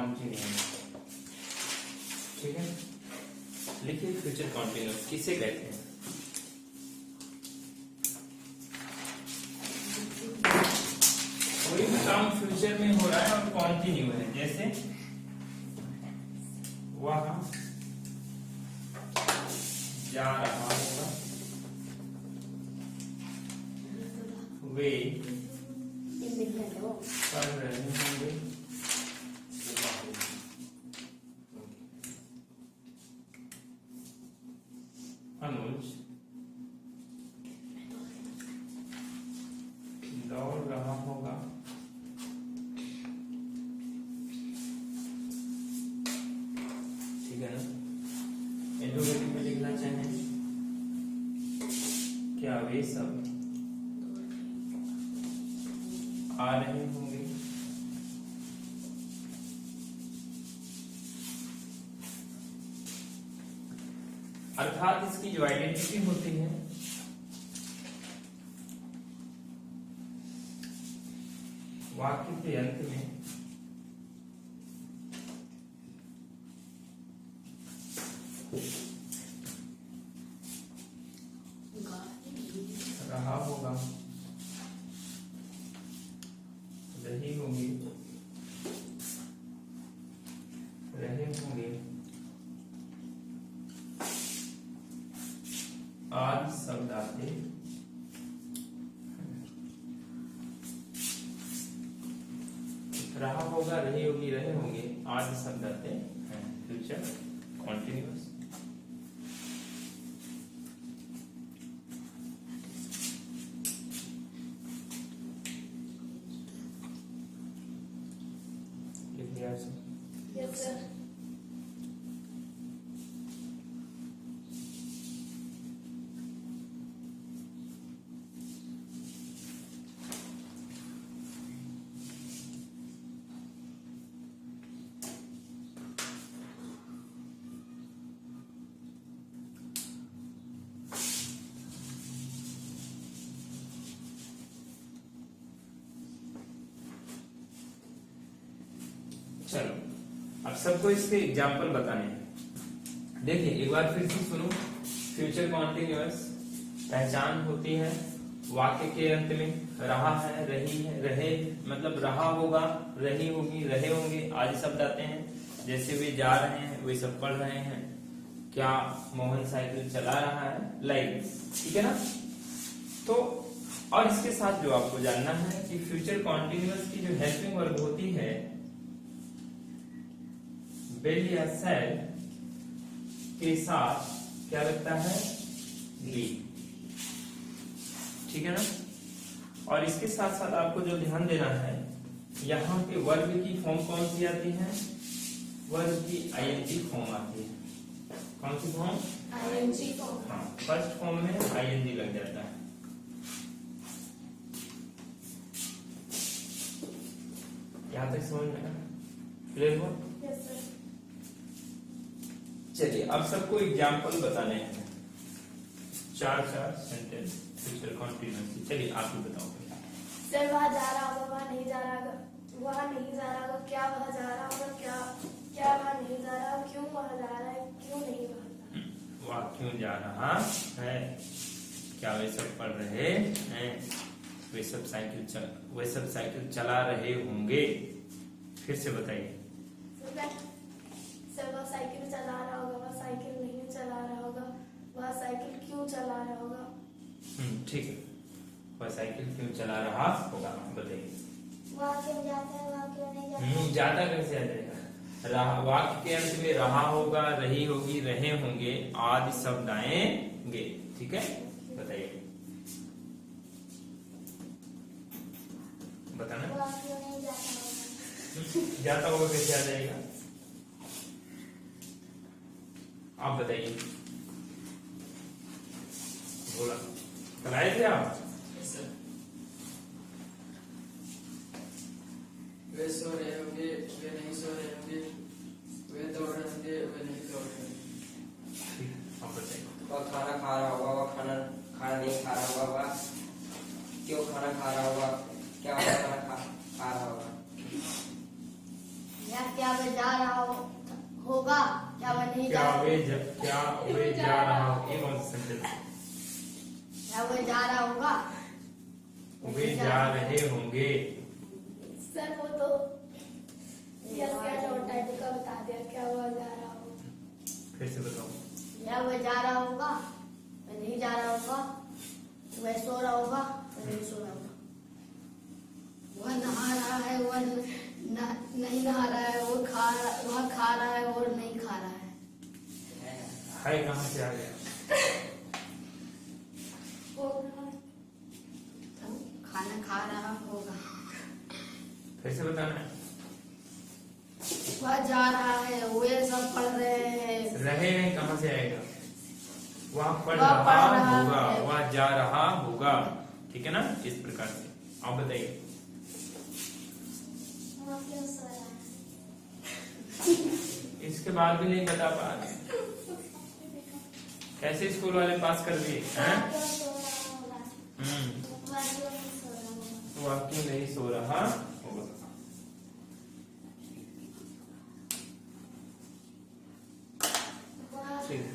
Continuous. ठीक है, लिखिए फ्यूचर कॉन्टिन्यूअस किसे कहते हैं? कोई भी काम फ्यूचर में हो रहा है और कॉन्टिन्यू है, जैसे वह जा रहा होगा, वे पढ़ रहे होंगे, अनुज दौड़ रहा होगा, ठीक है ना। इंट्रोगेटिव में लिखना चाहें क्या वे सब आ रहे होंगे, अर्थात इसकी जो आइडेंटिटी होती है वाक्य के अंत में रहा होगा, रही होंगी, रहे होंगे आदि शब्द आते रहा होगा, रही होगी, रहे होंगे आदि शब्द आते हैं फ्यूचर कॉन्टिन्यूअस। Yes, sir. चलो अब सबको इसके एग्जाम्पल बताने हैं। देखिए एक बार फिर से सुनो, फ्यूचर कॉन्टिन्यूअस पहचान होती है वाक्य के अंत में रहा है, रही है, रहे मतलब रहा होगा, रही होगी, रहे होंगे आदि शब्द आते हैं। जैसे वे जा रहे हैं, वे सब पढ़ रहे हैं, क्या मोहन साइकिल चला रहा है, लाइक, ठीक है ना। तो और इसके साथ जो आपको जानना है कि फ्यूचर कॉन्टिन्यूअस की जो हेल्पिंग वर्ब होती है विल या शैल के साथ क्या लगता है, बी, ठीक है ना। और इसके साथ साथ आपको जो ध्यान देना है, यहाँ पे वर्ब की फॉर्म कौन सी आती है, वर्ब की आईएनजी फॉर्म आती है। कौन सी फॉर्म, आईएनजी फॉर्म। हाँ, फर्स्ट फॉर्म में आईएनजी लग जाता है। यहां तक समझ में क्लियर हुआ? Yes sir. चलिए अब सबको एग्जाम्पल बताने हैं, चार सेंटेंस फ्यूचर कॉन्टिन्यूअस। चलिए आप ही बताओ। सर वह जा रहा होगा, वह नहीं जा रहा होगा, वह नहीं जा रहा होगा, क्या वह जा रहा होगा, क्या वह नहीं जा रहा, क्यों वह जा रहा है, क्यों नहीं वह जा रहा, वह क्यों जा रहा है, क्या वे सब पढ़ रहे हैं, वे सब साइकिल चला रहे होंगे। फिर से बताइए। सर वह साइकिल चला रहा होगा, वह साइकिल नहीं चला रहा होगा, वह साइकिल क्यों चला रहा होगा। ठीक है, वह साइकिल क्यों चला रहा होगा, बताइए। वह क्यों जाता है, वह क्यों नहीं जाता। ज्यादा कैसे आ जाएगा, वाक्य के अंत में रहा होगा, रही होगी, रहे होंगे आदि शब्द आएंगे, ठीक है। बताइए, बताना। वह क्यों नहीं जाता होगा। जाता होगा कैसे आ जाएगा, आप बताइए। बोला कल आए थे आप? वे सो रहे होंगे, वे नहीं सो रहे होंगे, वे दौड़ रहे होंगे, वे नहीं दौड़ रहे होंगे। आप बताइए। वह खाना खा रहा होगा, वह खाना नहीं खा रहा होगा, वह क्यों खाना खा रहा होगा, क्या वह खाना खा रहा होगा। क्या वह क्या वे जा रहा हो, ये कौन सा सेंटेंस है? क्या वो जा रहा होगा? वे जा रहे होंगे। सर वो तो यस या नो टाइप का बता दिया, क्या वो जा रहा होगा? फिर से बताओ। या वो जा रहा होगा, वह नहीं जा रहा होगा, वह सो रहा होगा, वह नहीं सो रहा होगा, वह नहा रहा है, वह नहीं नहा रहा है, वह खा रहा है और नहीं खा रहा है। हाय कहाँ से आ गया? खाना खा रहा होगा। फिर से बताना है। वह जा रहा है, वे सब पढ़ रहे हैं। रहे हैं कहाँ से आएगा? वह पढ़ वह पढ़ रहा रहा होगा, है। वह जा रहा होगा, ठीक है ना? इस प्रकार से आप बताइए। इसके बाद भी नहीं बता पा रहे, कैसे स्कूल वाले पास कर दिए हैं? वह क्यों नहीं सो रहा होगा? ठीक है।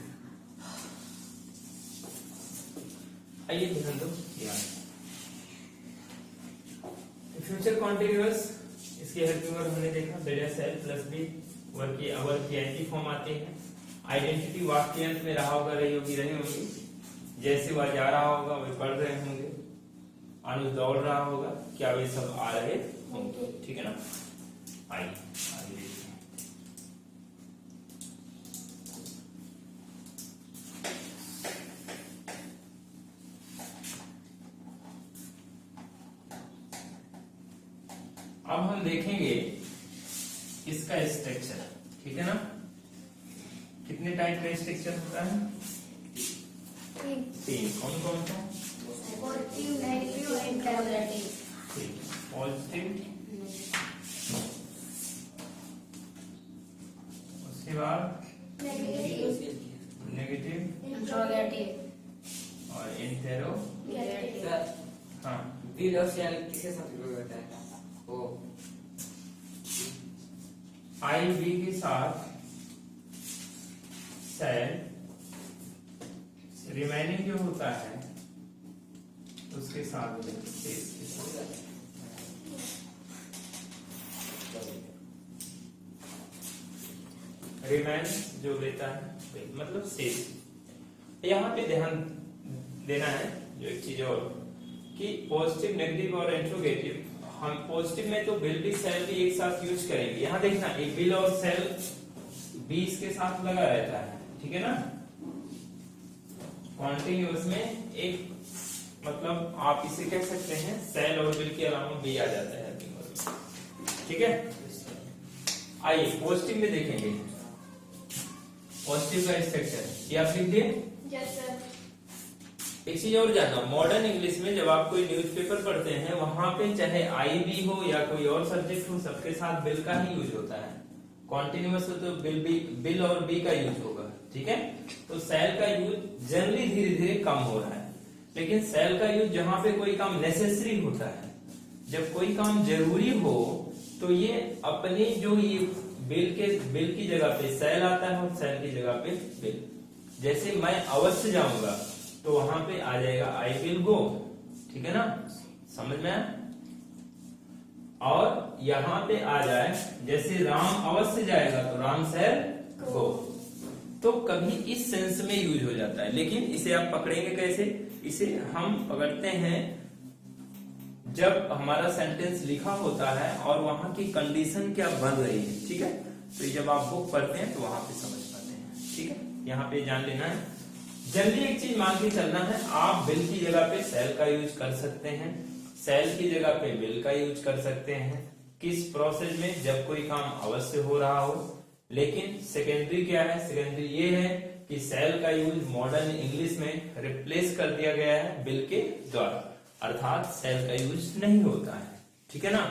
आइए ध्यान दो यार, फ्यूचर कॉन्टिन्यूअस, इसके हेल्पिंग वर्ब हमने देखा डेटा सेल प्लस बी, वर्ब की एंटी फॉर्म आते हैं। आइडेंटिटी वाक्यांश में रहा होगा, रही होगी, रही होगी। जैसे वह जा रहा होगा, वे पढ़ रहे होंगे। अनुज दौड़ रहा होगा, क्या वे सब आ रहे होंगे, ठीक है ना? आइए आगे देखते हैं। अब हम देखेंगे इसका स्ट्रक्चर, ठीक है ना? कितने टाइप का स्ट्रक्चर होता है? तीन। कौन कौन सा? Positive, negative, interpretive. पॉजिटिव, उसके बाद नेगेटिव इंट्रोगेटिव और इंटेरोगेटिव। हाँ, बिल और सेल किसके साथ प्रयोग होता है? वो आई बी के साथ सेल, रिमेनिंग जो होता है उसके साथ शेष के साथ। रिमेन जो लेता है मतलब शेष। यहाँ पे ध्यान देना है जो एक चीज और, कि पॉजिटिव, नेगेटिव और इंट्रोगेटिव, हम पॉजिटिव में तो बिल भी सेल भी एक साथ यूज करेंगे। यहाँ देखना, एक बिल और सेल बी इसके साथ लगा रहता है, ठीक है ना? कॉन्टिन्यूअस में एक मतलब आप इसे कह सकते हैं सेल और बिल के अलावा बी आ जाता है, ठीक है? आइए पॉजिटिव में देखेंगे पॉजिटिव का स्ट्रक्चर। ये आप लिख दिए? Yes sir. एक चीज और जानना, मॉडर्न इंग्लिश में जब आप कोई न्यूज़पेपर पढ़ते हैं वहां पे चाहे आई बी हो या कोई और सब्जेक्ट हो, सबके साथ बिल का ही यूज होता है। कॉन्टिन्यूअस हो तो बिल और बी का यूज होगा, ठीक है? तो सेल का यूज जनरली धीरे धीरे कम हो रहा है, लेकिन सेल का यूज जहां पे कोई काम नेसेसरी होता है, जब कोई काम जरूरी हो तो ये अपनी जो ये बिल की जगह पे सेल आता है और सेल की जगह पे बिल। जैसे मैं अवश्य जाऊंगा तो वहां पे आ जाएगा आई विल गो, ठीक है ना? समझ में आया? और यहाँ पे आ जाए जैसे राम अवश्य जाएगा तो राम शैल गो, तो कभी इस सेंस में यूज हो जाता है। लेकिन इसे आप पकड़ेंगे कैसे? इसे हम पकड़ते हैं जब हमारा सेंटेंस लिखा होता है और वहां की कंडीशन क्या बन रही है, ठीक है? तो जब आप बुक पढ़ते हैं तो वहां पे समझ पाते हैं, ठीक है? यहाँ पे जान लेना है। जल्दी एक चीज मान के चलना है, आप बिल की जगह पे सेल का यूज कर सकते हैं, सेल की जगह पे बिल का यूज कर सकते हैं। किस प्रोसेस में? जब कोई काम अवश्य हो रहा हो। लेकिन सेकेंडरी क्या है? सेकेंडरी ये है कि सेल का यूज मॉडर्न इंग्लिश में रिप्लेस कर दिया गया है बिल के द्वारा, अर्थात सेल का यूज नहीं होता है, ठीक है ना?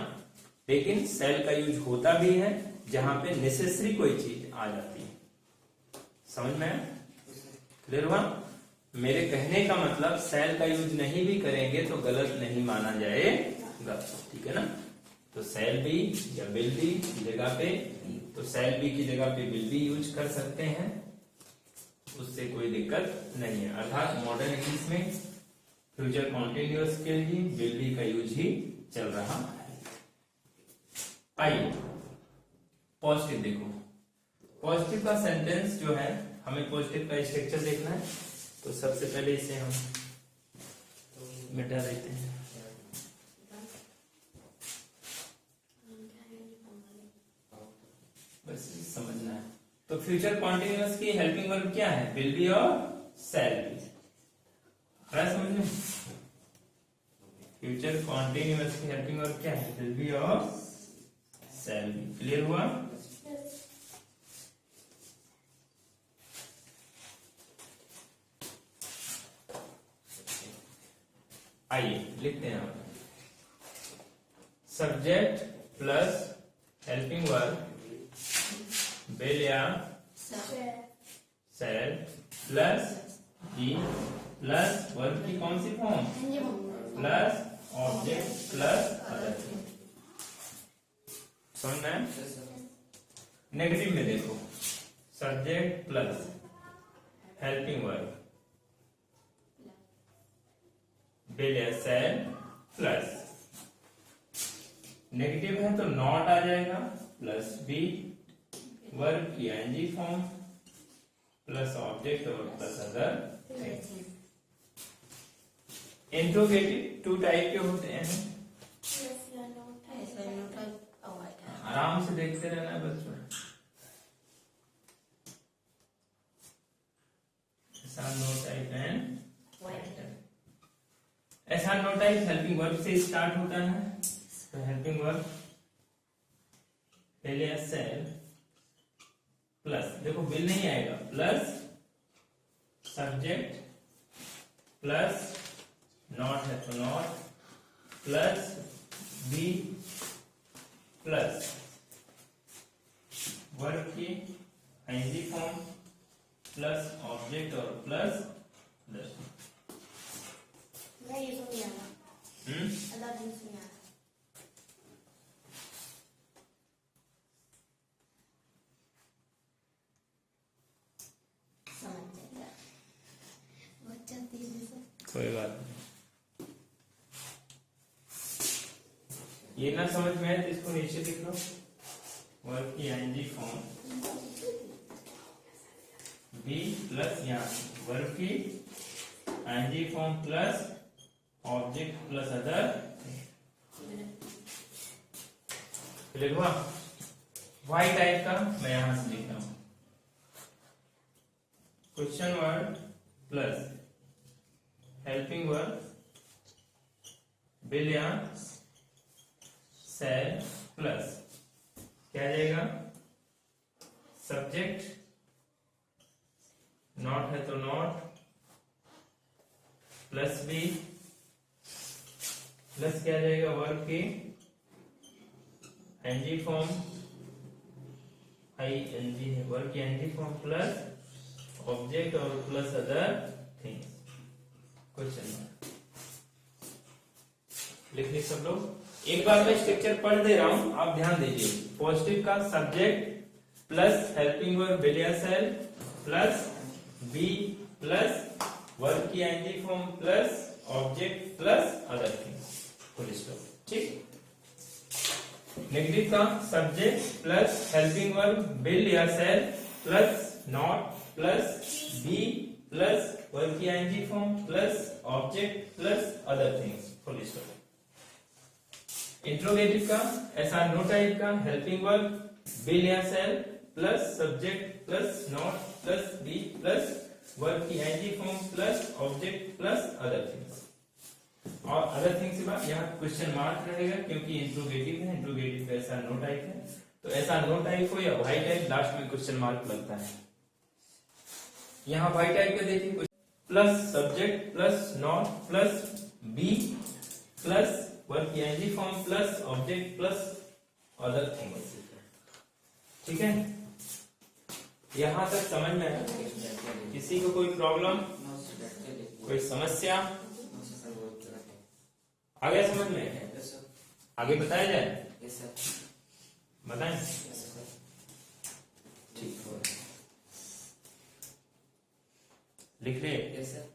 लेकिन सेल का यूज होता भी है जहां पे नेसेसरी कोई चीज आ जाती है। समझ में आया? क्लियर हुआ? मेरे कहने का मतलब सेल का यूज नहीं भी करेंगे तो गलत नहीं माना जाएगा, ठीक है ना? तो सेल बी या बिल बी की जगह पे, तो सेल बी की जगह पे बिल बी यूज कर सकते हैं, उससे कोई दिक्कत नहीं है। अर्थात मॉडर्न इंग्लिश में फ्यूचर कॉन्टिन्यूअस के लिए विल बी का यूज ही चल रहा है। आइए पॉजिटिव देखो। पॉजिटिव का सेंटेंस जो है, हमें पॉजिटिव का स्ट्रक्चर देखना है, तो सबसे पहले इसे हम मिटा देते हैं। बस समझना है। तो फ्यूचर कॉन्टिन्यूअस की हेल्पिंग वर्ब क्या है? विल बी और शैल बी। समझ में? फ्यूचर कॉन्टिन्यूअस की हेल्पिंग वर्ब क्या है? विल बी और शैल बी। क्लियर हुआ? आइए लिखते हैं। Subject plus helping verb will या shall plus be plus verb की कौन सी form? Plus object plus other. समझना है? नेगेटिव में देखो, subject plus helping verb will या शैल प्लस, नेगेटिव है तो नॉट आ जाएगा, प्लस बी वर्ब की आईएनजी फॉर्म प्लस ऑब्जेक्ट और plus other. Interrogative two type के होते हैं, आराम से देखते रहना है बच्चों। ऐसा नो टाइप एंड ऐसा नो टाइप हेल्पिंग वर्ब से स्टार्ट होता है। तो हेल्पिंग वर्ब पहले शैल प्लस, देखो विल नहीं आएगा, प्लस सब्जेक्ट प्लस नॉट है तो not plus be plus verb की आईएनजी फॉर्म प्लस ऑब्जेक्ट और प्लस दस। मैं ये सुन लिया अल्लाह दिन सुन लिया। समझ जाएगा बच्चा तेजी से। कोई बात नहीं, ये ना समझ में आए तो इसको नीचे लिख लो। वर्ब की आईएनजी फॉर्म बी प्लस यहाँ वर्ब की ING form plus object plus other. लिखवा वाई टाइप का मैं यहां से लिख रहा हूं, question word plus helping verb will या शैल प्लस क्या आ जाएगा? सब्जेक्ट नॉट है तो नॉट प्लस बी प्लस क्या आ जाएगा? वर्ब की एनजी फॉर्म आईएनजी है, वर्ब की एनजी फॉर्म प्लस ऑब्जेक्ट और plus other things. Question mark लिख ली सब लोग। एक बार मैं स्ट्रक्चर पढ़ दे रहा हूं, आप ध्यान दीजिए। पॉजिटिव का subject plus helping verb will या shall plus be plus verb की ING form plus object plus other things, full stop. ठीक। नेगेटिव का subject plus helping verb will या shall plus not plus be plus verb की ING form plus object plus other things, full stop. Interrogative का ऐसा no type का helping verb will या shall plus subject plus not plus be plus verb की ING form plus object plus other things. और other things के बाद यहाँ question mark रहेगा क्योंकि इंट्रोगेटिव है। इंट्रोगेटिव का ऐसा नो टाइप है, तो ऐसा नो टाइप हो या वाई टाइप, लास्ट में क्वेश्चन मार्क लगता है। यहाँ वाई टाइप का देखिए, plus subject plus not plus be plus verb की ING form plus object plus other things. ठीक है, यहां तक समझ में आया? किसी को कोई प्रॉब्लम, कोई समस्या आ गया समझ में? आगे बताया जाए? बताएं। ठीक है। लिख ले। Yes sir.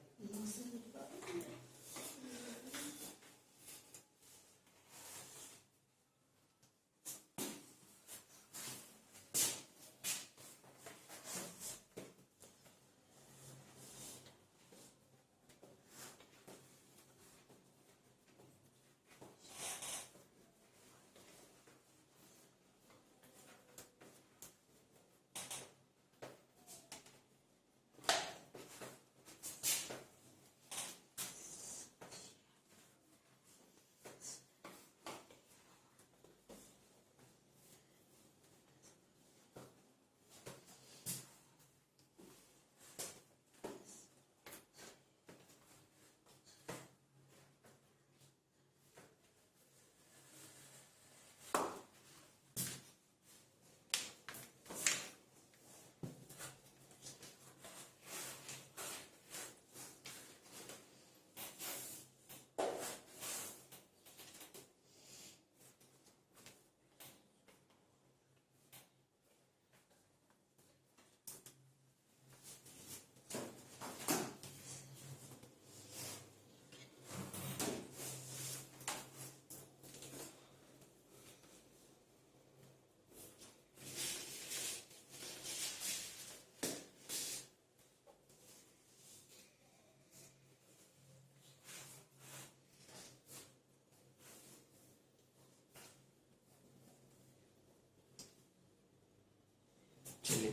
चलिए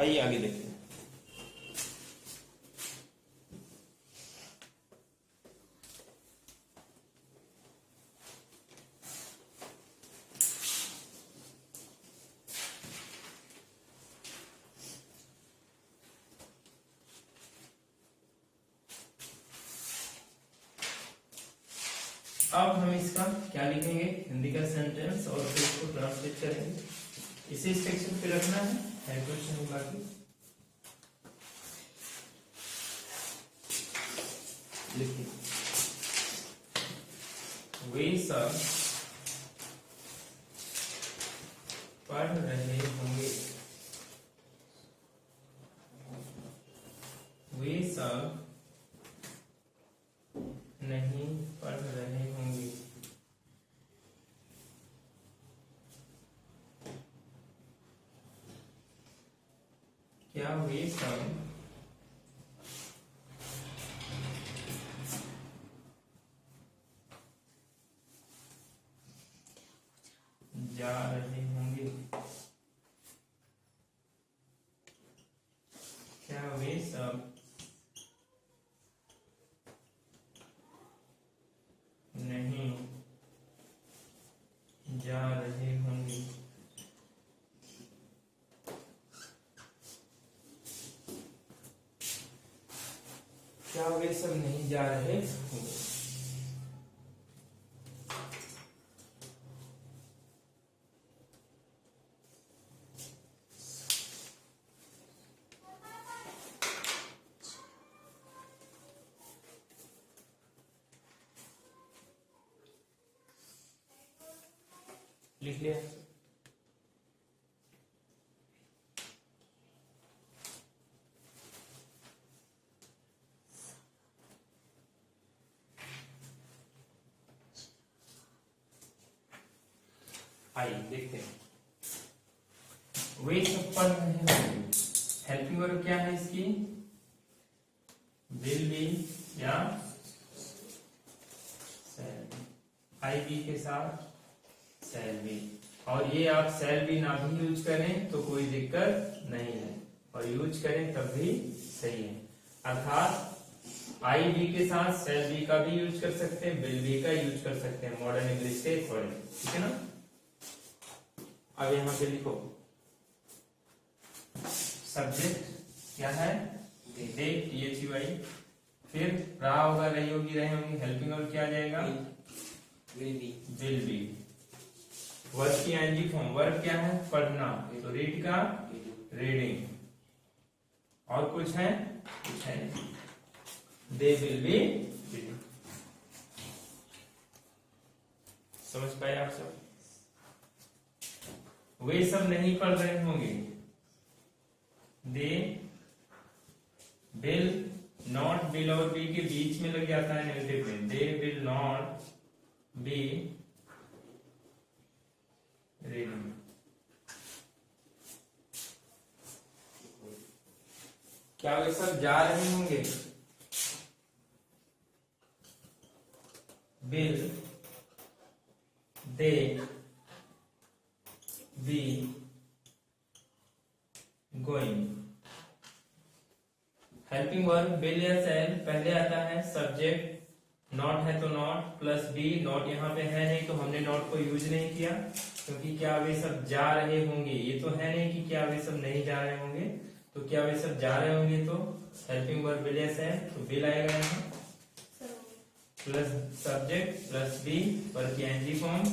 आइए आगे देखते हैं। अब हम इसका क्या लिखेंगे, हिंदी का सेंटेंस, और फिर इसको ट्रांसलेट करेंगे। इसे सेक्शन पे रखना है क्वेश्चन होगा कि लिखिए, वे सब पढ़ रहे होंगे, वे सब नहीं पढ़ रहे होंगे। क्या वे सब जा रहे होंगे? क्या वे सब नहीं जा रहे होंगे? क्या वे सब नहीं जा रहे होंगे? लिख लिया? आइए देखते हैं, वे सब पढ़ रहे होंगे। हेल्पिंग वर्ब क्या है इसकी, विल बी या शैल बी, आई बी के साथ शैल बी। और ये आप शैल बी ना भी यूज करें तो कोई दिक्कत नहीं है, और यूज करें तब भी सही है। अर्थात आई बी के साथ शैल बी का भी यूज कर सकते हैं, विल बी का यूज कर सकते हैं मॉडर्न इंग्लिश के अकॉर्डिंग, ठीक है ना। अब यहां पे लिखो, सब्जेक्ट क्या है, दे, THUI, फिर रहा होगा, रही होगी, रहे होंगे, हेल्पिंग वर्ब क्या आ जाएगा, विल बी। वर्ब की आईएनजी फॉर्म, वर्ब क्या है, पढ़ना, तो रीड का रीडिंग, और कुछ है, कुछ है नहीं, दे विल बी रीडिंग। समझ पाए आप सब? वे सब नहीं पढ़ रहे होंगे, दे विल नॉट, विल और बी के बीच में लग जाता है नेगेटिव में, they will not be reading. क्या वे सब जा रहे होंगे? Will they be going. Helping verb will या शैल, पहले आता है सब्जेक्ट, नॉट है तो नॉट प्लस बी, नॉट यहाँ पे है नहीं तो हमने नॉट को यूज नहीं किया, क्योंकि क्या वे सब जा रहे होंगे, ये तो है नहीं कि क्या वे सब नहीं जा रहे होंगे, तो क्या वे सब जा रहे होंगे तो हेल्पिंग वर्ब विल या शैल, तो विल आएगा यहाँ plus subject plus be verb की NG form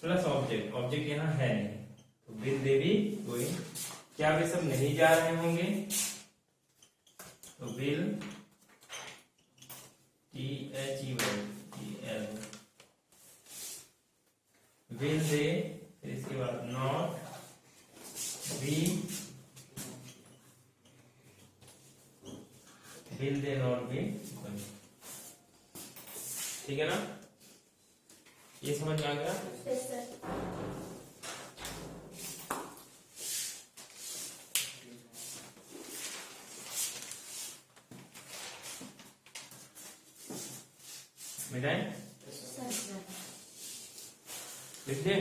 plus object, object यहाँ है नहीं तो विल दे बी गोइंग। क्या वे सब नहीं जा रहे होंगे तो विल THEL, विल दे, फिर इसके बाद not be, will they not B, ठीक है ना? ये समझ में आ गया? Yes sir. मिटाएं, सर लिख दे।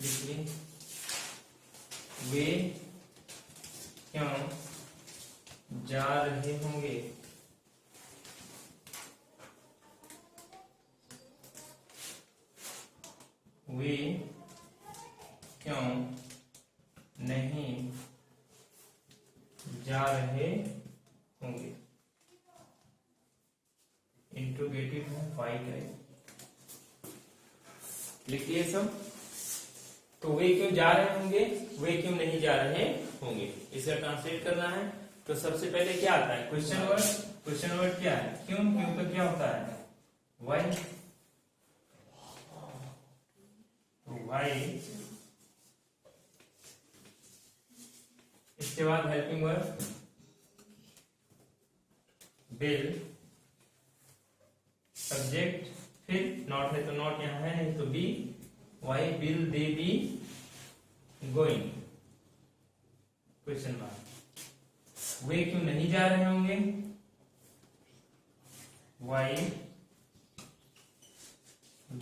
लिखिए, वे क्यों जा रहे होंगे? वे क्यों नहीं जा रहे होंगे? इंट्रोगेटिव है, फाइट है, लिखिए सब। तो वे क्यों जा रहे होंगे, वे क्यों नहीं जा रहे होंगे, इसे ट्रांसलेट करना है। तो सबसे पहले क्या आता है? Question word. क्वेश्चन वर्ड क्या है? क्यों, क्यों का क्या होता है? व्हाई। व्हाई, इसके बाद हेल्पिंग वर्ब विल, सब्जेक्ट, फिर नॉट है तो नॉट यहाँ है नहीं तो be, why will they be going, question mark. वे क्यों नहीं जा रहे होंगे? Why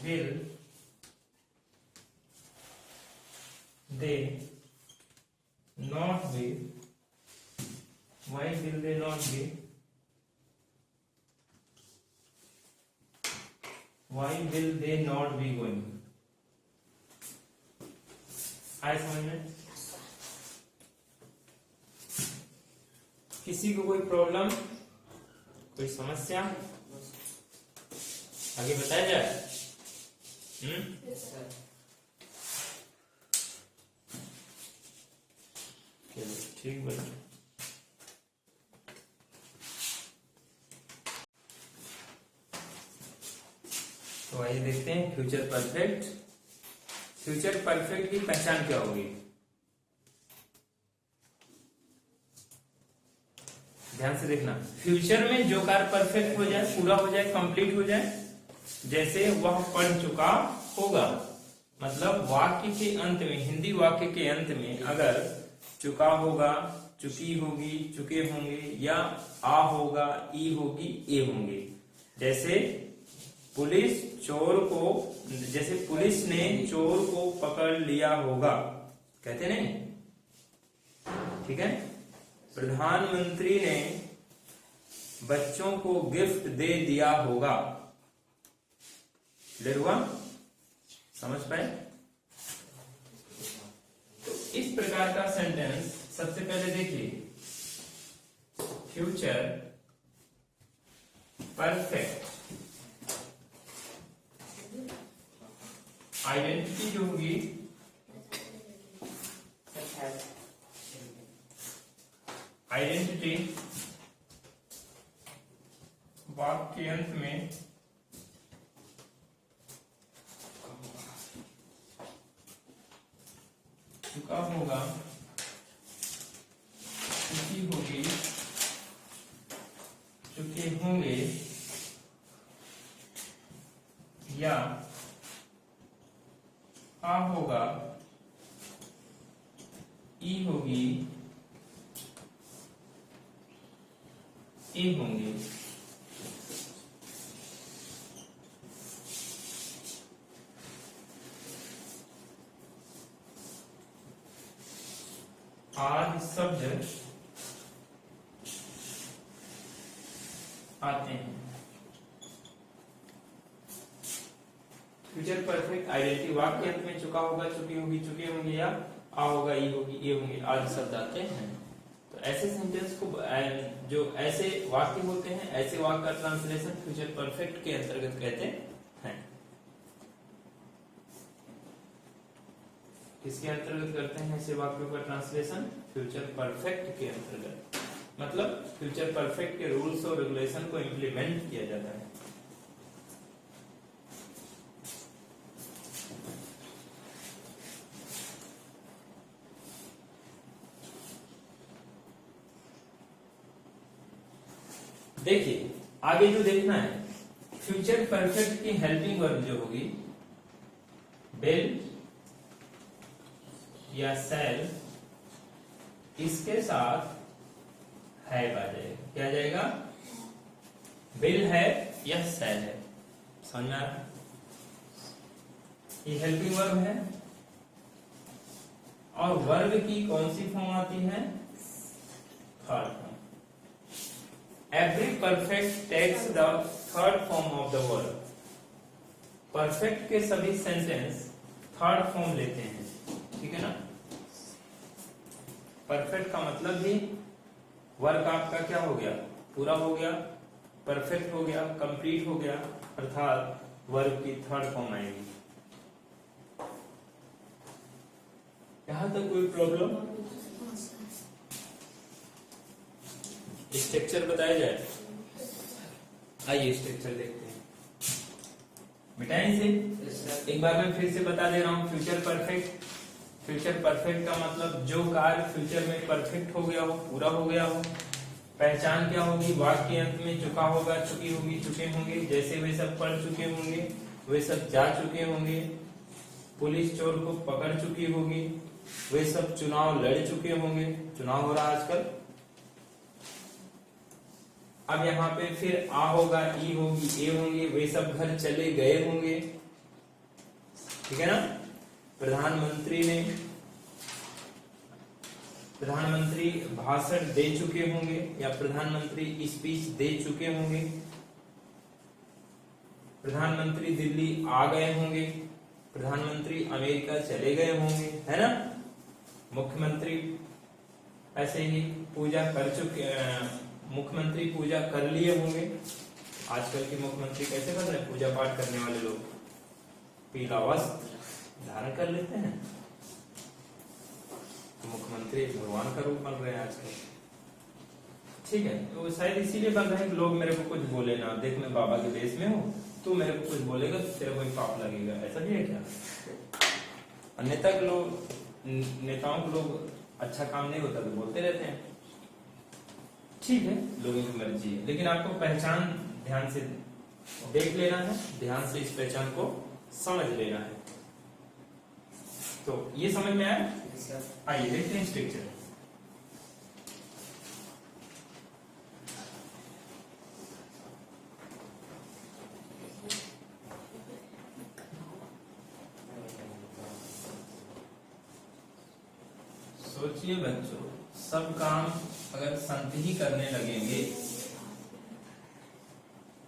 will they not be, why will they not be, why will they not be going. आए समझ में? किसी को कोई प्रॉब्लम, कोई समस्या आगे बताया जाए? चलो ठीक बच्चों। तो आइए देखते हैं फ्यूचर परफेक्ट। फ्यूचर परफेक्ट की पहचान क्या होगी? ध्यान से देखना। फ्यूचर में जो कार्य परफेक्ट हो जाए, पूरा हो जाए, कंप्लीट हो जाए, जैसे वह पढ़ चुका होगा, मतलब वाक्य के अंत में, हिंदी वाक्य के अंत में अगर चुका होगा, चुकी होगी, चुके होंगे, या आ होगा, ई होगी, ए होंगे। जैसे पुलिस चोर को, जैसे पुलिस ने चोर को पकड़ लिया होगा, कहते नहीं? ठीक है। प्रधानमंत्री ने बच्चों को गिफ्ट दे दिया होगा। क्लियर हुआ? समझ पाए? तो इस प्रकार का सेंटेंस सबसे पहले देखिए, फ्यूचर परफेक्ट आइडेंटिटी जो होगी आइडेंटिटी वाक्य के अंत में चुका होगा, चुकी होगी, चुके होंगे या आ होगा, ई होगी, ए होंगे। आदि शब्द आते हैं। फ्यूचर परफेक्ट आइडेंटिटी वाक्य अंत में चुका होगा, चुकी होगी, चुके होंगे या आ होगा, ई होगी, ए होंगे आदि शब्द आते हैं। तो ऐसे सेंटेंस को जो ऐसे वाक्य होते हैं, ऐसे वाक्य का ट्रांसलेशन फ्यूचर परफेक्ट के अंतर्गत कहते हैं। किसके अंतर्गत करते हैं ऐसे वाक्यों का ट्रांसलेशन? फ्यूचर परफेक्ट के अंतर्गत। मतलब फ्यूचर परफेक्ट के रूल्स और रेगुलेशन को इंप्लीमेंट किया जाता है। देखिए आगे जो देखना है, फ्यूचर परफेक्ट की हेल्पिंग वर्ब जो होगी विल या शैल, इसके साथ है आ जाएगा। क्या जाएगा? विल है या शैल है। समझ में आ रहा? ये हेल्पिंग वर्ब है और वर्ब की कौन सी फॉर्म आती है? Third form. Every perfect takes the third form of the verb. Perfect के सभी सेंटेंस थर्ड फॉर्म लेते हैं, ठीक है ना। परफेक्ट का मतलब भी वर्क आपका क्या हो गया? पूरा हो गया, परफेक्ट हो गया, कंप्लीट हो गया, अर्थात वर्ब की थर्ड फॉर्म आएगी। यहां तक कोई प्रॉब्लम? स्ट्रक्चर बताया जाए। आइए स्ट्रक्चर देखते हैं। मिटाएं इसे। एक बार मैं फिर से बता दे रहा हूं। फ्यूचर परफेक्ट, फ्यूचर परफेक्ट का मतलब जो कार्य फ्यूचर में परफेक्ट हो गया हो, पूरा हो गया हो। पहचान क्या होगी? वाक्य के अंत में चुका होगा, चुकी होगी, चुके होंगे। जैसे वे सब पढ़ चुके होंगे, वे सब जा चुके होंगे। पुलिस चोर को पकड़ चुकी होगी, वे सब चुनाव लड़ चुके होंगे। चुनाव हो रहा आजकल। अब यहाँ पे फिर आ होगा, ई होगी, ए होंगे, वे सब घर चले गए होंगे, ठीक है ना। प्रधानमंत्री भाषण दे चुके होंगे या प्रधानमंत्री स्पीच दे चुके होंगे। प्रधानमंत्री दिल्ली आ गए होंगे, प्रधानमंत्री अमेरिका चले गए होंगे, है ना। मुख्यमंत्री ऐसे ही पूजा कर चुके, मुख्यमंत्री पूजा कर लिए होंगे। आजकल के मुख्यमंत्री कैसे कर रहे हैं? पूजा पाठ करने वाले लोग पीला वस्त्र धारण कर लेते हैं। तो मुख्यमंत्री भगवान का रूप बन रहे हैं आजकल, ठीक है। तो शायद इसीलिए बन रहे हैं कि लोग मेरे को कुछ बोले ना, देख मैं बाबा के देश में हूँ, तू मेरे को कुछ बोलेगा तो तेरे को ही पाप लगेगा। ऐसा भी है क्या? नेताओं को लोग अच्छा काम नहीं होता तो बोलते रहते हैं, ठीक है, लोगों की मर्जी है। लेकिन आपको पहचान ध्यान से देख लेना है, ध्यान से इस पहचान को समझ लेना है। तो ये समझ में आया? आइए देखते हैं स्ट्रक्चर। सोचिए बच्चों, सब काम अगर संत ही करने लगेंगे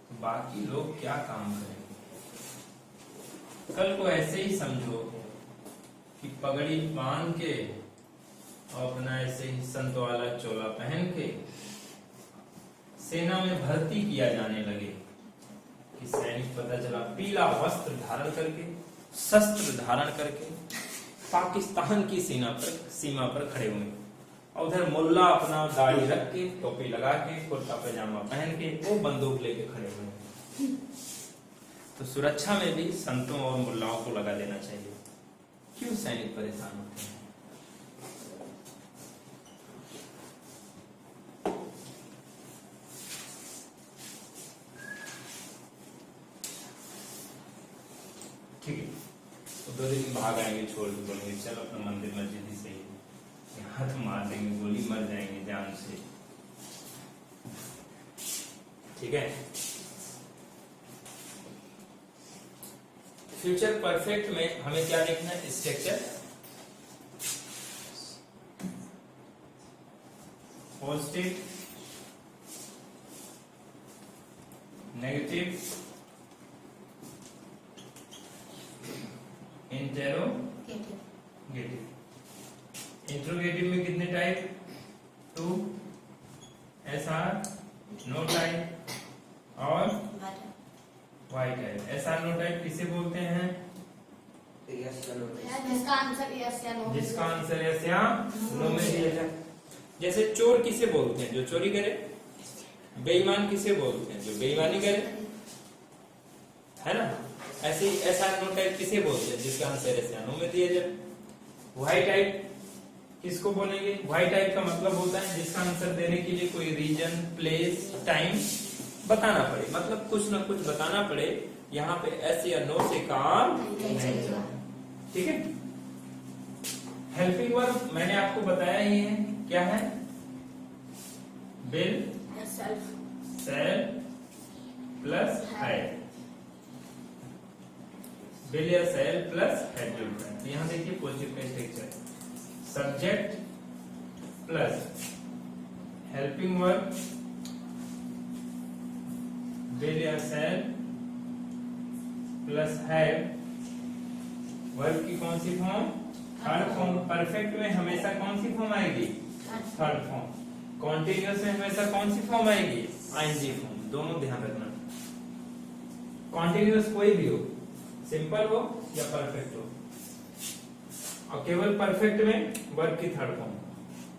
तो बाकी लोग क्या काम करेंगे? कल को ऐसे ही समझो कि पगड़ी बांध के और अपना ऐसे ही संत वाला चोला पहन के सेना में भर्ती किया जाने लगे कि सैनिक पता चला पीला वस्त्र धारण करके, शस्त्र धारण करके पाकिस्तान की सीमा पर खड़े हुए और उधर मुल्ला अपना दाढ़ी रख के, टोपी लगा के, कुर्ता पैजामा पहन के वो बंदूक लेके खड़े हुए हैं। तो सुरक्षा में भी संतों और मुल्लाओं को लगा देना चाहिए। क्यों सैनिक परेशान होते हैं? ठीक है, तो 2 दिन भाग आएंगे, छोड़ के बोलेंगे चलो अपना मंदिर मस्जिद ही सही है, यहाँ तो मार देंगे, गोली मर जाएंगे जान से। ठीक है, फ्यूचर परफेक्ट में हमें क्या देखना है? Structure, positive, negative, interrogative. Interrogative में कितने टाइप? 2, SR, नो टाइप और why type. SR no type किसे बोलते हैं? जिसका आंसर यस या नो, जिसका आंसर यस या नो में दिया जाए। जैसे चोर किसे बोलते हैं? जो चोरी करे। बेईमान किसे बोलते हैं? जो बेईमानी करे, है ना? ऐसे ही SR नो टाइप किसे बोलते हैं? जिसका आंसर यस या नो में दिया जाए। वाई टाइप किसको बोलेंगे? वाई टाइप का मतलब होता है जिसका आंसर देने के लिए कोई रीजन, प्लेस, टाइम बताना पड़े, मतलब कुछ ना कुछ बताना पड़े। यहाँ पे एस या नो से काम नहीं चलेगा। ठीक है, हेल्पिंग वर्ब मैंने आपको बताया ही है, क्या है? Will, shall plus had. Will या सेल प्लस हैड जुड़ता है। तो यहाँ देखिए पॉजिटिव का structure, subject plus helping verb, will या सेल प्लस हैड। वर्ब की कौन सी फॉर्म? Third form. परफेक्ट में हमेशा कौन सी फॉर्म आएगी? Third form. कॉन्टिन्यूअस में हमेशा कौन सी फॉर्म आएगी? ING form. दोनों ध्यान रखना, कॉन्टिन्यूअस कोई भी हो, सिंपल हो या परफेक्ट हो, और केवल परफेक्ट में वर्ब की थर्ड फॉर्म।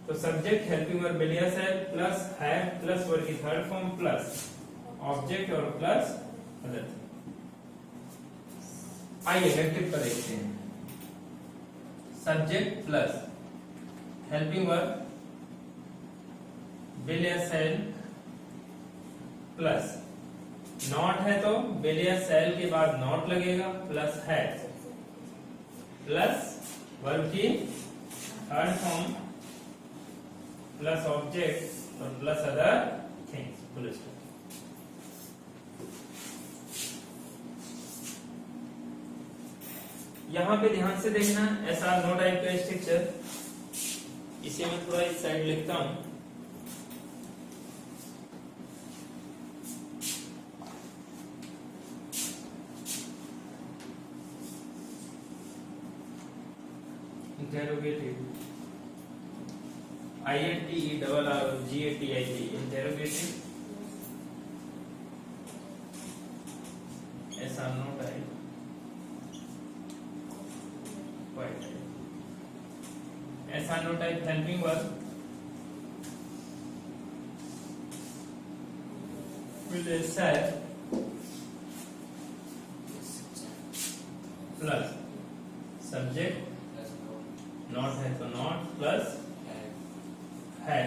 तो सब्जेक्ट, हेल्पिंग वर्ब, बिल या shall plus had plus verb की थर्ड फॉर्म प्लस ऑब्जेक्ट और प्लस अदर। आइए नेगेटिव पर देखते हैं। Subject plus helping verb, will या सेल प्लस नॉट है तो बिल या सेल के बाद नॉट लगेगा प्लस है प्लस वर्ब की थर्ड फॉर्म प्लस ऑब्जेक्ट और plus other things. Full stop. यहां पे ध्यान से देखना, ऐसा नो टाइप का स्ट्रक्चर। इसे मैं थोड़ा इस साइड लिखता हूं। Interrogative, INTERROGATIV, interrogative. ऐसा नो टाइप, ऐसा no type helping verb, plus subject, not है तो नॉट प्लस है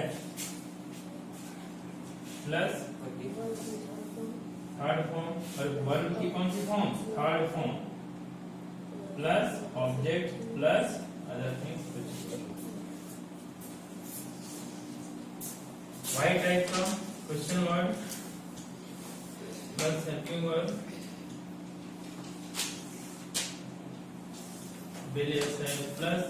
प्लस थर्ड फॉर्म और वर्ब की कौन सी form? Third form plus object plus other things. Why type का question word plus helping verb, will या shall plus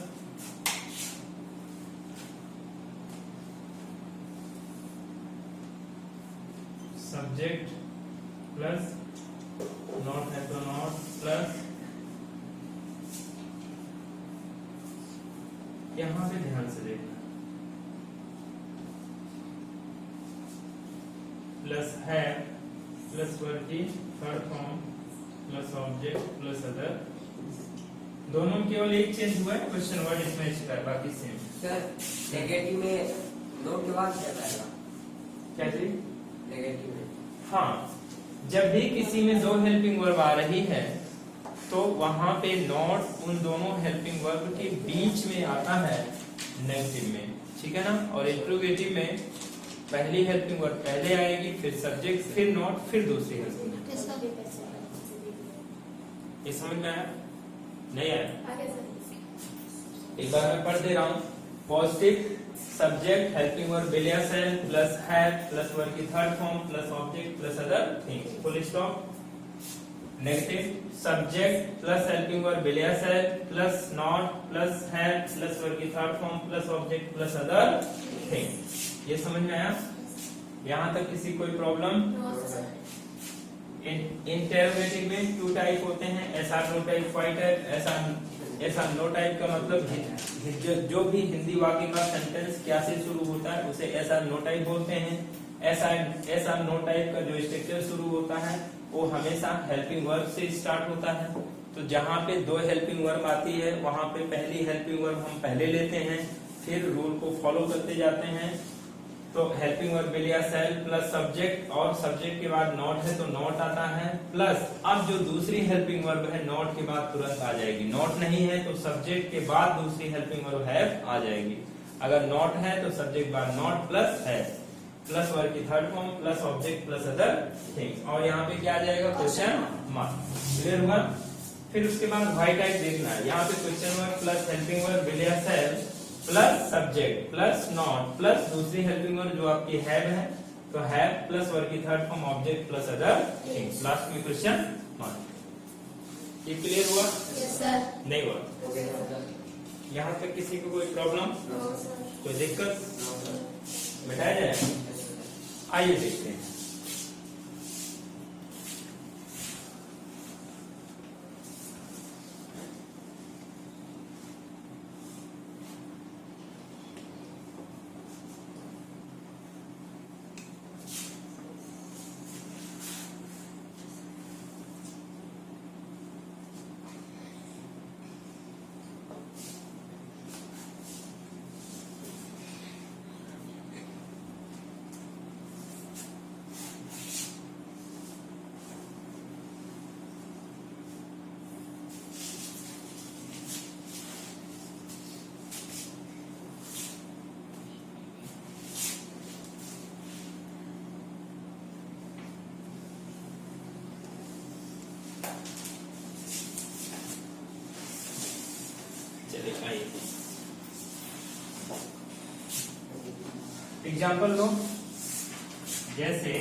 subject plus not है तो नॉट प्लस। यहां पे ध्यान से देखना, प्लस है प्लस वर्ब की third form plus object plus other दोनों में केवल एक चेंज हुआ है, क्वेश्चन वर्ड इसमें एक्स्ट्रा है, बाकी सेम। सर नेगेटिव में नोट के बाद क्या आएगा? क्या चीज? नेगेटिव में हाँ, जब भी किसी में दो हेल्पिंग वर्ब आ रही है तो वहां पे नॉट उन दोनों हेल्पिंग वर्ब के बीच में आता है नेगेटिव में, ठीक है ना। और इंट्रोगेटिव में पहली हेल्पिंग वर्ब पहले आएगी, फिर सब्जेक्ट, फिर नॉट, फिर दूसरी हेल्पिंग वर्ब। किसका भी पैसे ये समझ में आया? नहीं आया? आगे सर। एक बार मैं पढ़ दे रहा हूँ। Positive subject helping verb will या shall plus have plus verb की third form plus object plus other things, full stop. Negative subject plus helping verb will या shall plus not plus have plus verb की third form plus object plus other things. ये समझ में आया? यहाँ तक किसी कोई प्रॉब्लम? No sir. इंटरोगेटिव में टू टाइप होते हैं, yes or no type, why type. ऐसा नो टाइप का मतलब जो भी हिंदी वाक्य का सेंटेंस क्या से शुरू होता है उसे ऐसा नो टाइप बोलते हैं। ऐसा नो टाइप का जो स्ट्रक्चर शुरू होता है वो हमेशा हेल्पिंग वर्ब से स्टार्ट होता है। तो जहाँ पे दो हेल्पिंग वर्ब आती है वहां पे पहली हेल्पिंग वर्ब हम पहले लेते हैं, फिर रूल को फॉलो करते जाते हैं। तो हेल्पिंग वर्ब will या shall प्लस सब्जेक्ट, और सब्जेक्ट के बाद नॉट है तो नॉट आता है, प्लस अब जो दूसरी हेल्पिंग वर्ब है नॉट के बाद तुरंत आ जाएगी। नॉट नहीं है तो सब्जेक्ट के बाद दूसरी हेल्पिंग वर्ब हैव आ जाएगी। अगर नॉट है तो सब्जेक्ट बाद नॉट प्लस है प्लस वर्ब की third form plus object plus other things, और यहाँ पे क्या आ जाएगा? Question mark. क्लियर हुआ? फिर उसके बाद वाई टाइप देखना है। यहाँ पे question verb plus helping verb will या shall plus subject plus not plus दूसरी हेल्पिंग वर्ब जो आपकी हैव है तो हैव प्लस वर्ब की third form object plus other things, last में क्वेश्चन मार्क। ये क्लियर हुआ? Yes sir. नहीं हुआ? यहाँ तक किसी को कोई प्रॉब्लम, नो सर। कोई दिक्कत? बताया जाए? आइए देखते हैं। एग्जाम्पल लो, जैसे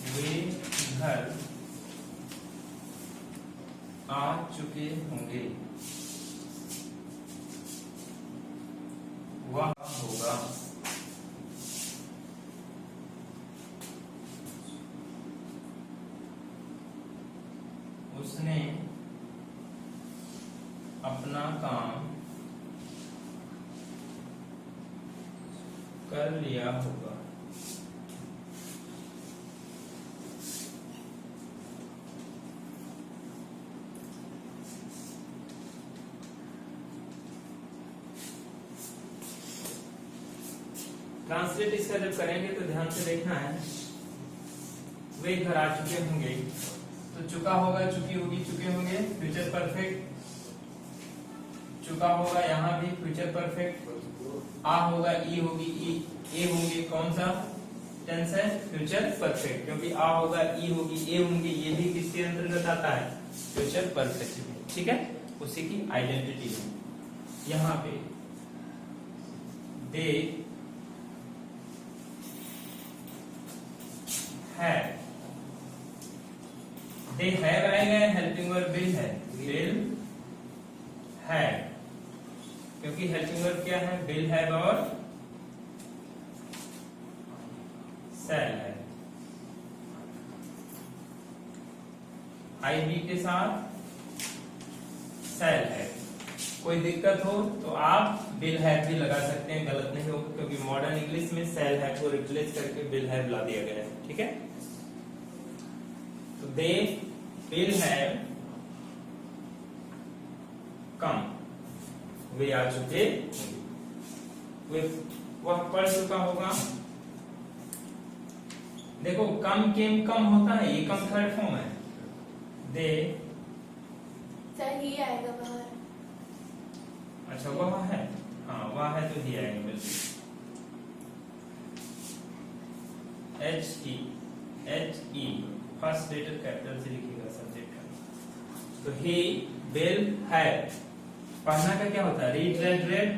वे घर आ चुके होंगे, वह होगा, उसने अपना काम कर लिया होगा। ट्रांसलेट इसका जब करेंगे तो ध्यान से देखना है। वे घर आ चुके होंगे तो चुका होगा, चुकी होगी, चुके होंगे, फ्यूचर परफेक्ट। चुका होगा, यहाँ भी फ्यूचर परफेक्ट। आ होगा, ई होगी, ए होंगे, कौन सा टेंस है? फ्यूचर परफेक्ट, क्योंकि आ होगा, ई होगी, ए होंगे, ये भी किसके अंतर्गत आता है? Future perfect. ठीक है, उसी की आइडेंटिटी है। यहाँ पे दे हैव, दे हैव आएगा, हेल्पिंग वर्ब विल है, विल हैव, क्योंकि हेल्पिंग वर्ब क्या है? विल हैव और शैल है। आईबी के साथ शैल है। कोई दिक्कत हो तो आप विल हैव भी लगा सकते हैं, गलत नहीं होगा, क्योंकि मॉडर्न इंग्लिश में शैल हैव को रिप्लेस करके विल हैव ला दिया गया है। ठीक है, तो दे विल हैव वे आ चुके, वह पढ़ चुका होगा। देखो कम केम कम होता है, ये कम थर्ड फॉर्म है। दे, सही आएगा बाहर। अच्छा वह है, हाँ वह है तो ही आएगा बिल्कुल। H-E फर्स्ट लेटर कैपिटल से लिखिएगा सब्जेक्ट का। तो ही विल हैव, पढ़ना का क्या होता है? Read red red,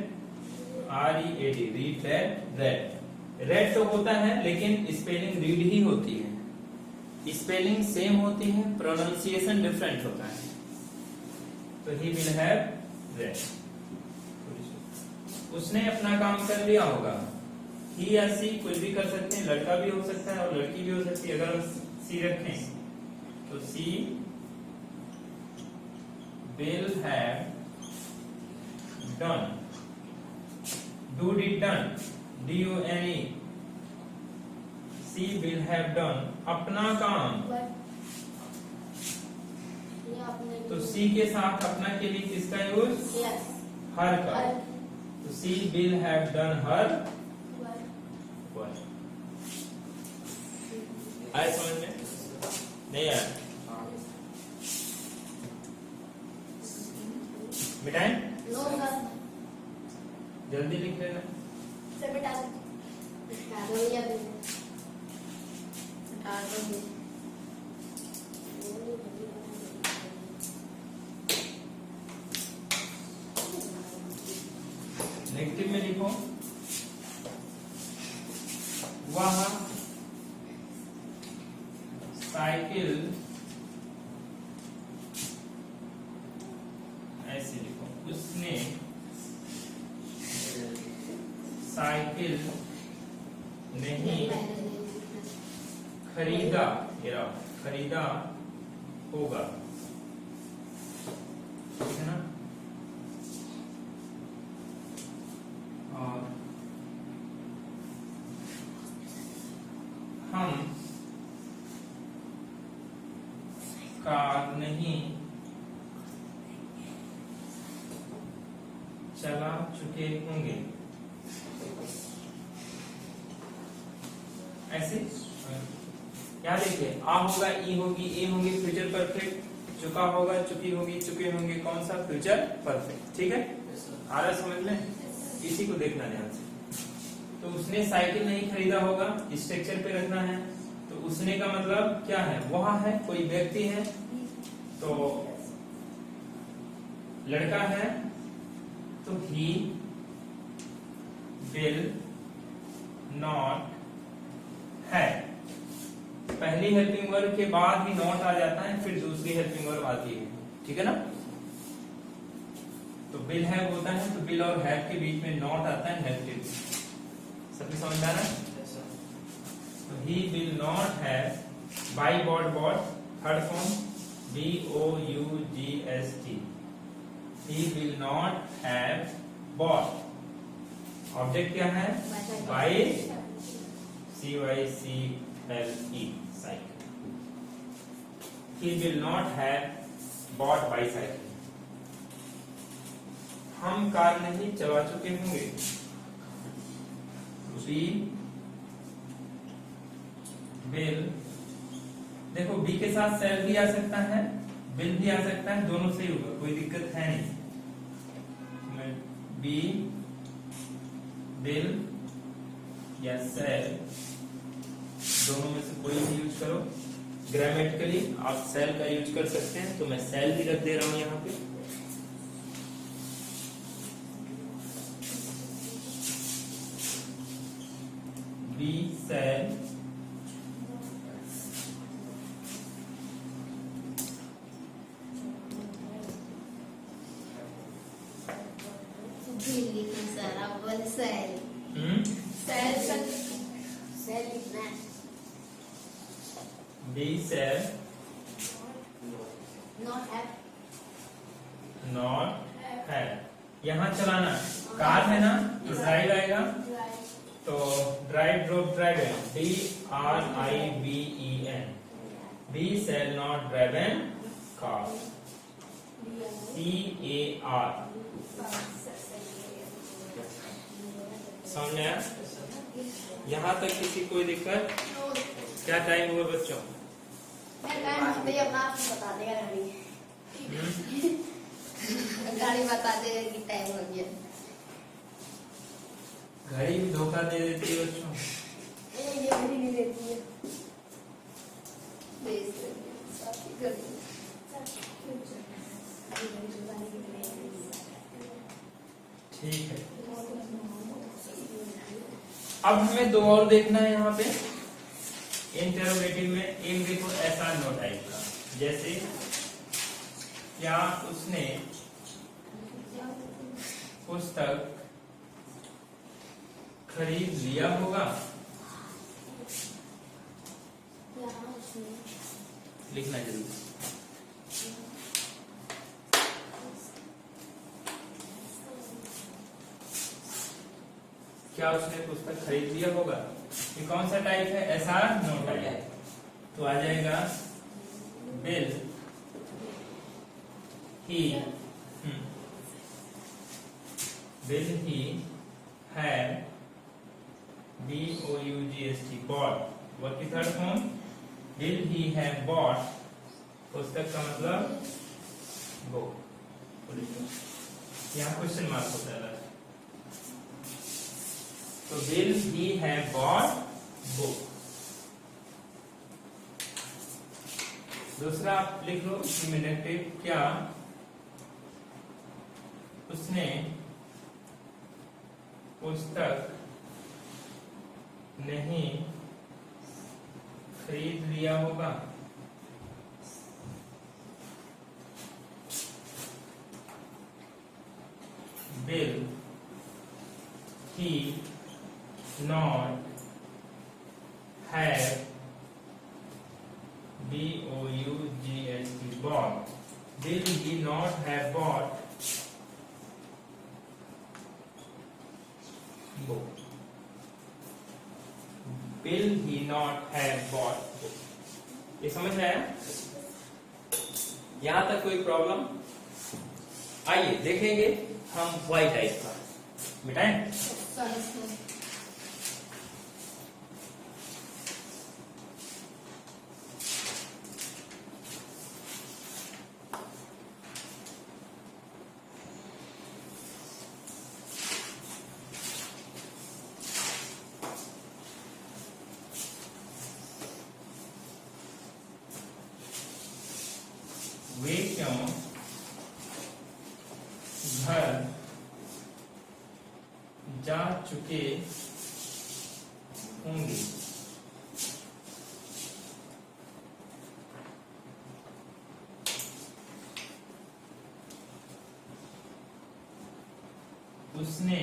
READ, read red red. Red तो होता है लेकिन स्पेलिंग रीड ही होती है, स्पेलिंग सेम होती है, प्रोनाउंसिएशन डिफरेंट होता है। तो ही विल हैव रेड, उसने अपना काम कर लिया होगा। ही या सी कुछ भी कर सकते हैं, लड़का भी हो सकता है और लड़की भी हो सकती है। अगर हम सी रखें तो she will have done, do did done, DONE, she will have done अपना काम। ये आपने तो सी के साथ अपना के लिए किसका यूज? यस, हर का। तो she will have done her work. आए समझ में? नहीं आया? मिटाएं? नो सर, जल्दी लिख लेना। से मिटा दो या मिटा दो। नेगेटिव में लिखो, वह साइकिल, ऐसे लिखो, उसने साइकिल नहीं खरीदा, खरीदा होगा, ठीक है ना? और हम कार नहीं चला चुके होंगे, ऐसे। क्या देखिए, आ होगा, ई होगी, ए होगी, फ्यूचर परफेक्ट, चुका होगा, चुकी होगी, चुके होंगे, कौन सा? फ्यूचर परफेक्ट, ठीक है? आ रहा समझ में? इसी को देखना ध्यान से। तो उसने साइकिल नहीं खरीदा होगा, स्ट्रक्चर पे रखना है। तो उसने का मतलब क्या है? वह है, कोई व्यक्ति है, तो लड़का है, तो ही विल नॉट है। पहली हेल्पिंग वर्ब के बाद ही नॉट आ जाता है, फिर दूसरी हेल्पिंग वर्ब आती है, ठीक है ना? तो विल हैव होता है, तो विल और हैव के बीच में नॉट आता है, नेगेटिव। सबकी समझ में आ रहा है? तो he will not have buy bought, bought third form BOUGST, he will not have bought. Object क्या है? Bi, CYCLE, cycle. He will not have bought bicycle. हम कार नहीं चला चुके होंगे। We will, देखो बी के साथ सेल भी आ सकता है, विल भी आ सकता है, दोनों सही होगा, कोई दिक्कत है नहीं। बी विल या सेल, दोनों में से कोई भी यूज करो। ग्रामेटिकली आप सेल का यूज कर सकते हैं, तो मैं सेल भी रख दे रहा हूं यहाँ पे। बी सेल सर, आप बोले सेल, सेल लिखना है। बी सेल नॉट है, यहाँ चलाना, कार है ना, तो ड्राइव आएगा, तो ड्राइव ड्रॉप ड्राइव है, DRIVEN। We shall not drive an car. CAR। समझ आया? यहाँ तक किसी कोई दिक्कत? क्या टाइम हुआ बच्चों? अपना आप बता देगा गाड़ी बता देगा कि टाइम हो गया। घड़ी भी धोखा दे देती है बच्चों। ये घड़ी नहीं देती है। ठीक है, अब हमें दो और देखना है यहाँ पे इंटरोगेटिव में। एक देखो ऐसा नो टाइप का, जैसे क्या उसने पुस्तक खरीद लिया होगा? लिखना जरूर। क्या उसने पुस्तक खरीद लिया होगा? ये कौन सा टाइप है? ऐसा नो टाइप। तो आ जाएगा bill he had BOUGST bought। What is third form? Will he have bought? पुस्तक का मतलब गो। यहाँ क्वेश्चन मार्क होता है। तो will he have bought book? दूसरा आप लिख लो इमिनेटिव, क्या उसने पुस्तक नहीं खरीद लिया होगा? Will he not have BOUGST bought? Will he not have bought book? Will he not have bought book? ये समझ में आया? यहां तक कोई प्रॉब्लम? आइए देखेंगे हम वाई टाइप का। मिटाएं? वे क्यों घर जा चुके होंगे? उसने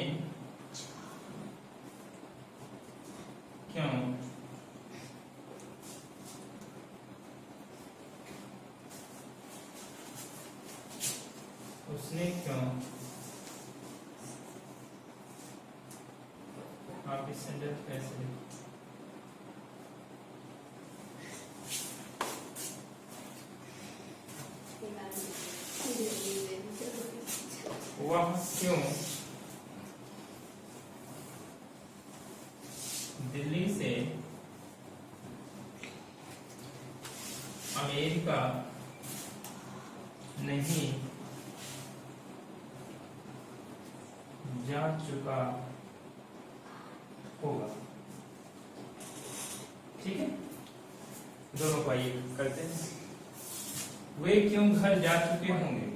क्यों आप इस सेंटेंस कैसे लिखें? वह क्यों दिल्ली से अमेरिका नहीं जा चुका होगा? ठीक है, दोनों को आइए करते हैं। वे क्यों घर जा चुके होंगे?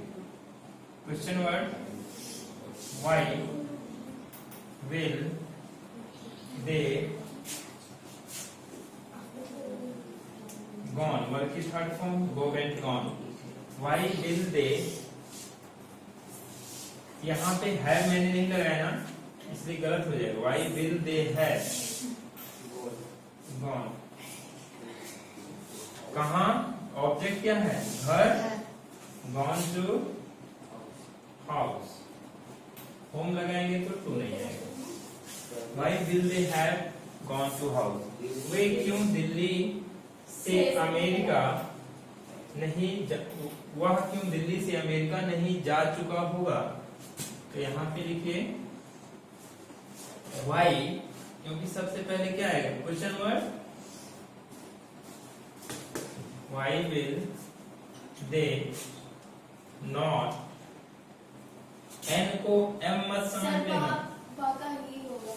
Question word, why will they gone? Work की third form go went gone. Why will they, यहाँ पे है मैंने नहीं लगाया ना, इसलिए गलत हो जाएगा। Why will they have gone? कहाँ? ऑब्जेक्ट क्या है? घर। Gone to house. होम लगाएंगे तो टू नहीं आएगा। Why will they have gone to house? वे क्यों दिल्ली से अमेरिका वह क्यों दिल्ली से अमेरिका नहीं जा चुका होगा? तो यहाँ पे लिखिए वाई, क्योंकि सबसे पहले क्या आएगा question word, why will they not, N को एम मत समझ सर लेना। का ही होगा।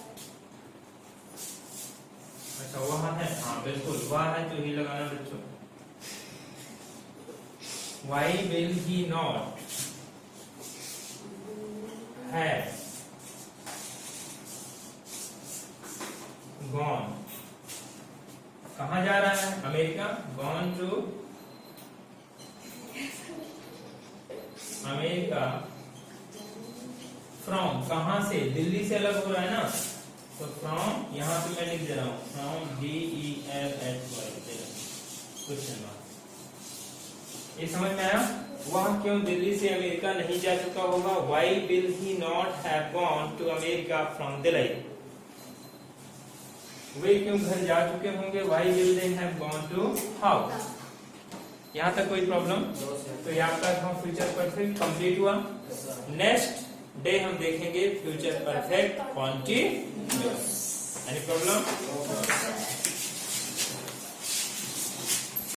अच्छा वह है, हाँ बिल्कुल वह है तो ही लगाना बच्चों। Why will he not have gone? कहाँ जा रहा है? America. Gone to America from, कहाँ से? दिल्ली से अलग हो रहा है ना, तो from यहाँ पे मैं लिख दे रहा हूँ from DELHY क्वेश्चन मार्क। ये समझ में आया? वह क्यों दिल्ली से अमेरिका नहीं जा चुका होगा? Why will he not have gone to America from Delhi? वे क्यों घर जा चुके होंगे? Why will they have gone to house? यहाँ तक कोई प्रॉब्लम? तो ये आपका फ्यूचर परफेक्ट कंप्लीट हुआ। नेक्स्ट डे हम देखेंगे future perfect continuous. Any problem?